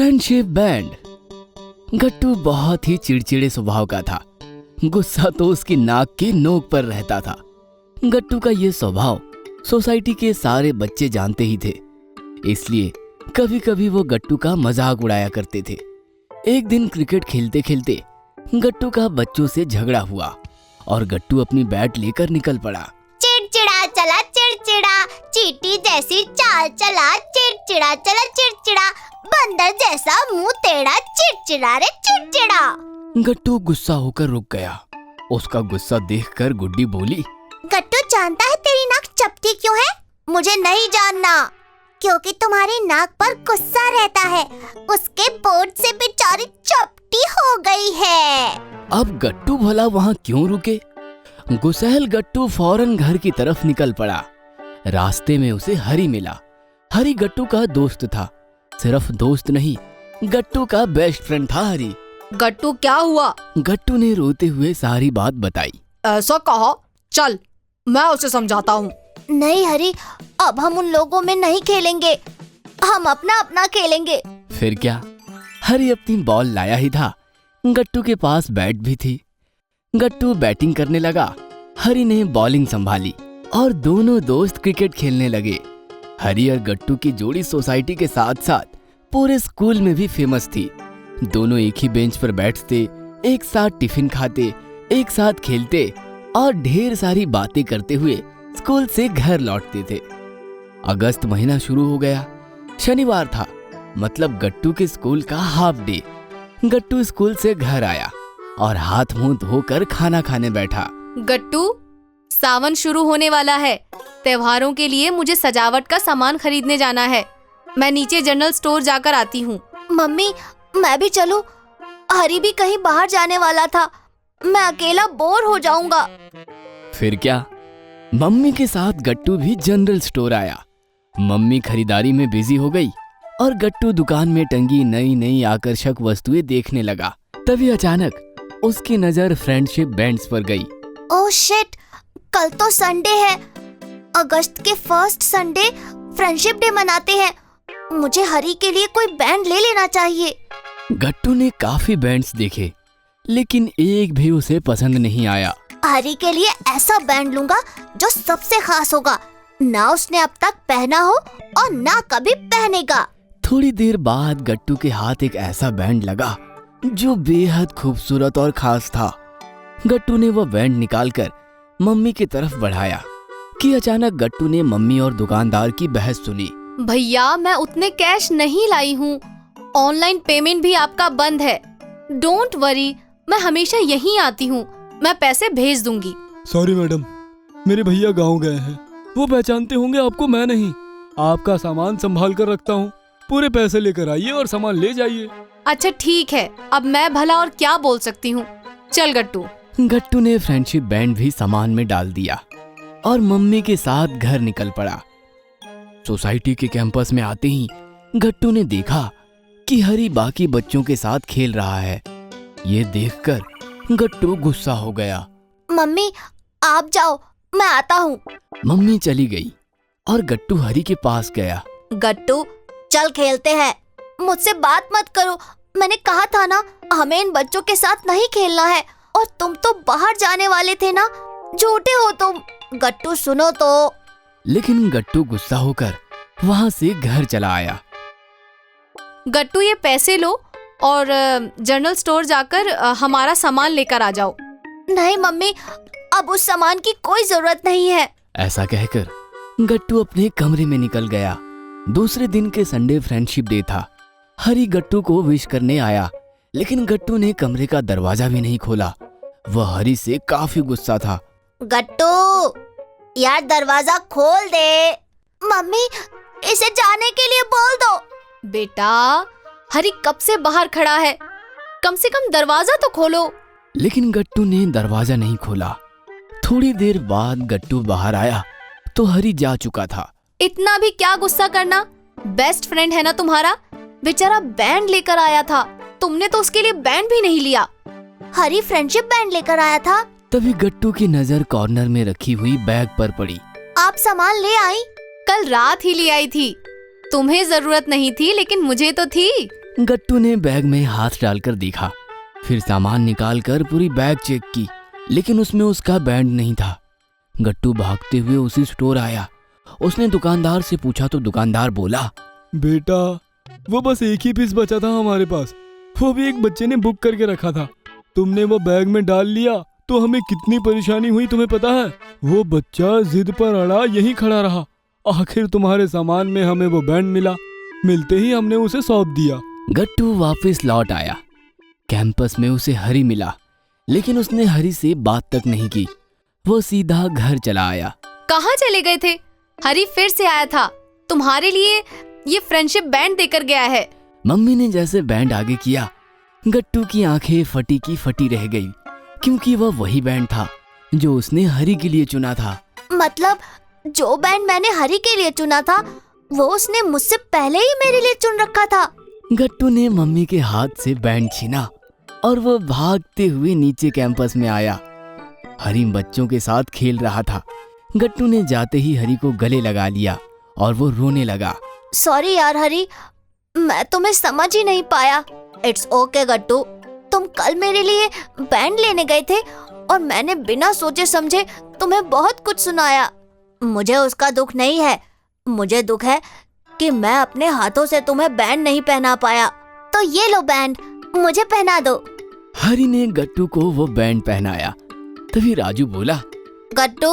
Friendship band. गट्टू बहुत ही चिड़चिड़े स्वभाव का था। गुस्सा तो उसकी नाक की नोक पर रहता था। गट्टू का ये स्वभाव सोसाइटी के सारे बच्चे जानते ही थे, इसलिए कभी कभी वो गट्टू का मजाक उड़ाया करते थे। एक दिन क्रिकेट खेलते खेलते गट्टू का बच्चों से झगड़ा हुआ और गट्टू अपनी बैट लेकर निकल पड़ा। चिड़चिड़ा चला चिड़चिड़ा, चींटी जैसी चाल चला, चिड़चिड़ा चला चिड़चिड़ा, बंदर जैसा मुंह टेढ़ा, चिड़चिड़ा रे चिड़चिड़ा। गट्टू गुस्सा होकर रुक गया। उसका गुस्सा देखकर गुड्डी बोली, गट्टू जानता है तेरी नाक चपटी क्यों है? मुझे नहीं जानना। क्योंकि तुम्हारी नाक पर गुस्सा रहता है, उसके बोझ से बेचारी चपटी हो गई है। अब गट्टू भला वहाँ क्यों रुके? गुस्सैल गट्टू फौरन घर की तरफ निकल पड़ा। रास्ते में उसे हरी मिला। हरी गट्टू का दोस्त था। सिर्फ दोस्त नहीं, गट्टू का बेस्ट फ्रेंड था हरी। गट्टू क्या हुआ? गट्टू ने रोते हुए सारी बात बताई। ऐसा कहा, चल मैं उसे समझाता हूँ। नहीं हरी, अब हम उन लोगों में नहीं खेलेंगे, हम अपना अपना खेलेंगे। फिर क्या, हरी अपनी बॉल लाया ही था। गट्टू के पास बैट भी थी। गट्टू बैटिंग करने लगा, हरी ने बॉलिंग संभाली और दोनों दोस्त क्रिकेट खेलने लगे। हरी और गट्टू की जोड़ी सोसाइटी के साथ साथ पूरे स्कूल में भी फेमस थी। दोनों एक ही बेंच पर बैठते, एक साथ टिफिन खाते, एक साथ खेलते और ढेर सारी बातें करते हुए स्कूल से घर लौटते थे। अगस्त महीना शुरू हो गया। शनिवार था, मतलब गट्टू के स्कूल का हाफ डे। गट्टू स्कूल से घर आया और हाथ मुंह धोकर खाना खाने बैठा। गट्टू, सावन शुरू होने वाला है। त्योहारों के लिए मुझे सजावट का सामान खरीदने जाना है। मैं नीचे जनरल स्टोर जाकर आती हूँ। मम्मी, मैं भी चलूं? हरी भी कहीं बाहर जाने वाला था, मैं अकेला बोर हो जाऊंगा। फिर क्या, मम्मी के साथ गट्टू भी जनरल स्टोर आया। मम्मी खरीदारी में बिजी हो गई और गट्टू दुकान में टंगी नई नई आकर्षक वस्तुएं देखने लगा। तभी अचानक उसकी नजर फ्रेंडशिप बैंड्स पर गई। ओह शिट, कल तो संडे है। अगस्त के फर्स्ट संडे फ्रेंडशिप डे मनाते हैं। मुझे हरी के लिए कोई बैंड ले लेना चाहिए। गट्टू ने काफी बैंड्स देखे, लेकिन एक भी उसे पसंद नहीं आया। हरी के लिए ऐसा बैंड लूंगा जो सबसे खास होगा, ना उसने अब तक पहना हो और ना कभी पहनेगा। थोड़ी देर बाद गट्टू के हाथ एक ऐसा बैंड लगा जो बेहद खूबसूरत और खास था। गट्टू ने वह बैंड निकालकर मम्मी की तरफ बढ़ाया कि अचानक गट्टू ने मम्मी और दुकानदार की बहस सुनी। भैया, मैं उतने कैश नहीं लाई हूँ। ऑनलाइन पेमेंट भी आपका बंद है। डोंट वरी, मैं हमेशा यहीं आती हूँ, मैं पैसे भेज दूंगी। सॉरी मैडम, मेरे भैया गांव गए हैं, वो पहचानते होंगे आपको, मैं नहीं। आपका सामान संभाल कर रखता हूँ, पूरे पैसे लेकर आइए और सामान ले जाइए। अच्छा ठीक है, अब मैं भला और क्या बोल सकती हूँ। चल गट्टू। गट्टू ने फ्रेंडशिप बैंड भी सामान में डाल दिया और मम्मी के साथ घर निकल पड़ा। सोसाइटी के कैंपस में आते ही गट्टू ने देखा कि हरी बाकी बच्चों के साथ खेल रहा है। ये देखकर गट्टू गुस्सा हो गया। मम्मी, आप जाओ, मैं आता हूँ। मम्मी चली गई और गट्टू हरी के पास गया। गट्टू, चल खेलते हैं। मुझसे बात मत करो, मैंने कहा था ना, हमें इन बच्चों के साथ नहीं खेलना है। और तुम तो बाहर जाने वाले थे ना, झूठे हो तुम। गट्टू सुनो तो। लेकिन गट्टू गुस्सा होकर वहाँ से घर चला आया। गट्टू, ये पैसे लो और जनरल स्टोर जाकर हमारा सामान लेकर आ जाओ। नहीं मम्मी, अब उस सामान की कोई जरूरत नहीं है। ऐसा कहकर गट्टू अपने कमरे में निकल गया। दूसरे दिन के संडे फ्रेंडशिप डे था। हरी गट्टू को विश करने आया, लेकिन गट्टू ने कमरे का दरवाजा भी नहीं खोला। वह हरी से काफी गुस्सा था। गट्टू, यार दरवाजा खोल दे। मम्मी, इसे जाने के लिए बोल दो। बेटा, हरी कब से बाहर खड़ा है, कम से कम दरवाजा तो खोलो। लेकिन गट्टू ने दरवाजा नहीं खोला। थोड़ी देर बाद गट्टू बाहर आया तो हरी जा चुका था। इतना भी क्या गुस्सा करना, बेस्ट फ्रेंड है ना तुम्हारा। बेचारा बैंड लेकर आया था, तुमने तो उसके लिए बैंड भी नहीं लिया। हरी फ्रेंडशिप बैंड लेकर आया था। तभी गट्टू की नजर कॉर्नर में रखी हुई बैग पर पड़ी। आप सामान ले आई? कल रात ही ले आई थी। तुम्हें जरूरत नहीं थी, लेकिन मुझे तो थी। गट्टू ने बैग में हाथ डालकर देखा, फिर सामान निकालकर पूरी बैग चेक की, लेकिन उसमें उसका बैंड नहीं था। गट्टू भागते हुए उसी स्टोर आया। उसने दुकानदार से पूछा तो दुकानदार बोला, बेटा वो बस एक ही पीस बचा था हमारे पास, वो भी एक बच्चे ने बुक करके रखा था। तुमने वो बैग में डाल लिया तो हमें कितनी परेशानी हुई तुम्हें पता है। वो बच्चा जिद पर अड़ा यहीं खड़ा रहा। आखिर तुम्हारे सामान में हमें वो बैंड मिला। मिलते ही हमने उसे सौंप दिया। गट्टू वापस लौट आया। कैंपस में उसे हरी मिला, लेकिन उसने हरी से बात तक नहीं की। वो सीधा घर चला आया। कहाँ चले गए थे? हरी फिर से आया था, तुम्हारे लिए ये फ्रेंडशिप बैंड देकर गया है। मम्मी ने जैसे बैंड आगे किया, गट्टू की आंखें फटी की फटी रह गई, क्योंकि वह वही बैंड था जो उसने हरी के लिए चुना था। मतलब जो बैंड मैंने हरी के लिए चुना था वो उसने मुझसे पहले ही मेरे लिए चुन रखा था। गट्टू ने मम्मी के हाथ से बैंड छीना और वो भागते हुए नीचे कैंपस में आया। हरी बच्चों के साथ खेल रहा था। गट्टू ने जाते ही हरी को गले लगा लिया और वो रोने लगा। सॉरी यार हरी, मैं तुम्हें समझ ही नहीं पाया। इट्स ओके गट्टू, तुम कल मेरे लिए बैंड लेने गए थे और मैंने बिना सोचे समझे तुम्हें बहुत कुछ सुनाया। मुझे उसका दुख नहीं है, मुझे दुख है कि मैं अपने हाथों से तुम्हें बैंड नहीं पहना पाया। तो ये लो बैंड, मुझे पहना दो। हरी ने गट्टू को वो बैंड पहनाया। तभी राजू बोला, गट्टू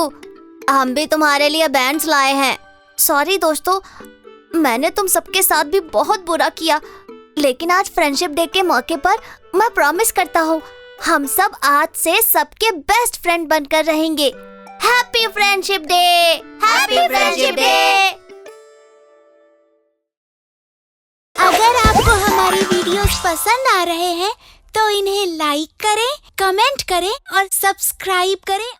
हम भी तुम्हारे लिए बैंड्स लाए हैं। सॉरी दोस्तों, मैंने तुम सबके साथ भी बहुत बुरा किया, लेकिन आज फ्रेंडशिप डे के मौके पर मैं प्रॉमिस करता हूँ हम सब आज से सबके बेस्ट फ्रेंड बनकर रहेंगे। Happy friendship day! Happy friendship day! अगर आपको हमारी वीडियोस पसंद आ रहे हैं तो इन्हें लाइक करें, कमेंट करें और सब्सक्राइब करें